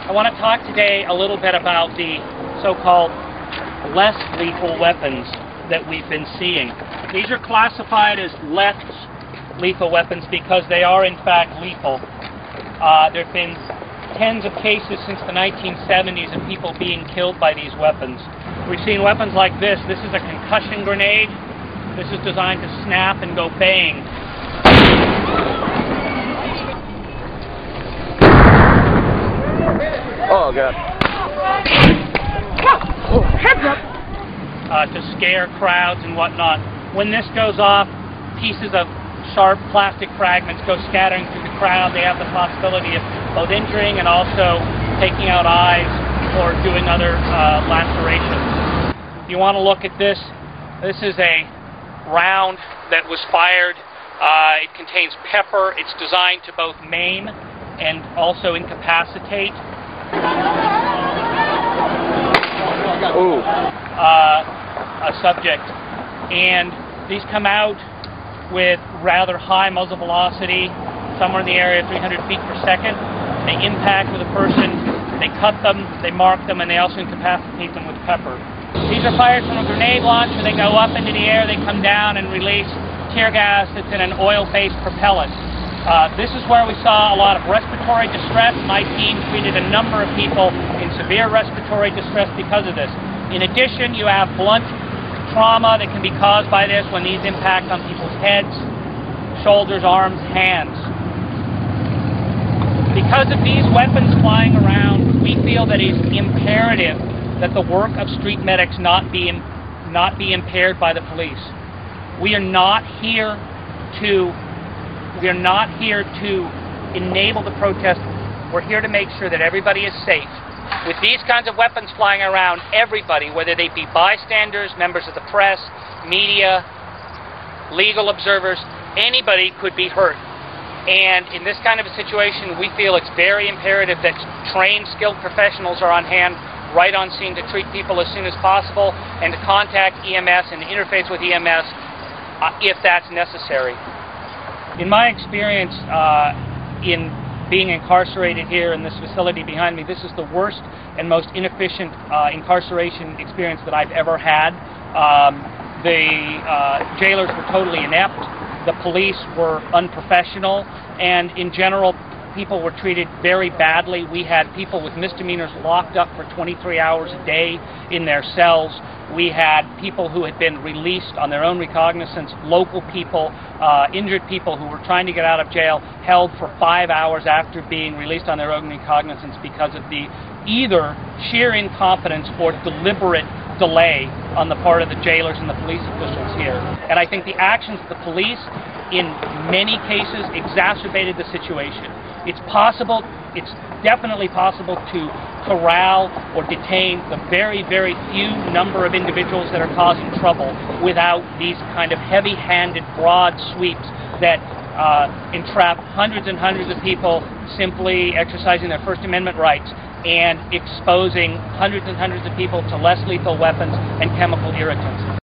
I want to talk today a little bit about the so-called less lethal weapons that we've been seeing. These are classified as less lethal weapons because they are in fact lethal. There have been tens of cases since the 1970s of people being killed by these weapons. We've seen weapons like this. This is a concussion grenade. This is designed to snap and go bang. Oh, God. To scare crowds and whatnot. When this goes off, pieces of sharp plastic fragments go scattering through the crowd. They have the possibility of both injuring and also taking out eyes or doing other lacerations. If you want to look at this, this is a round that was fired. It contains pepper. It's designed to both maim and also incapacitate. A subject, and these come out with rather high muzzle velocity, somewhere in the area of 300 feet per second. They impact with a person, they cut them, they mark them, and they also incapacitate them with pepper. These are fired from a grenade launcher. They go up into the air, they come down and release tear gas that's in an oil-based propellant. This is where we saw a lot of respiratory distress. My team treated a number of people in severe respiratory distress because of this. In addition, you have blunt trauma that can be caused by this when these impact on people's heads, shoulders, arms, hands. Because of these weapons flying around, we feel that it's imperative that the work of street medics not be impaired by the police. We are not here to enable the protest. We're here to make sure that everybody is safe. With these kinds of weapons flying around, everybody, whether they be bystanders, members of the press, media, legal observers, anybody could be hurt. And in this kind of a situation, we feel it's very imperative that trained, skilled professionals are on hand, right on scene to treat people as soon as possible, and to contact EMS and interface with EMS if that's necessary. In my experience in being incarcerated here in this facility behind me, this is the worst and most inefficient incarceration experience that I've ever had. The jailers were totally inept, the police were unprofessional, and in general people were treated very badly. We had people with misdemeanors locked up for 23 hours a day in their cells. We had people who had been released on their own recognizance, local people, injured people who were trying to get out of jail, held for 5 hours after being released on their own recognizance because of the either sheer incompetence or deliberate delay on the part of the jailers and the police officials here. And I think the actions of the police in many cases exacerbated the situation. It's possible, it's definitely possible to corral or detain the very, very few number of individuals that are causing trouble without these kind of heavy-handed, broad sweeps that entrap hundreds and hundreds of people simply exercising their First Amendment rights and exposing hundreds and hundreds of people to less lethal weapons and chemical irritants.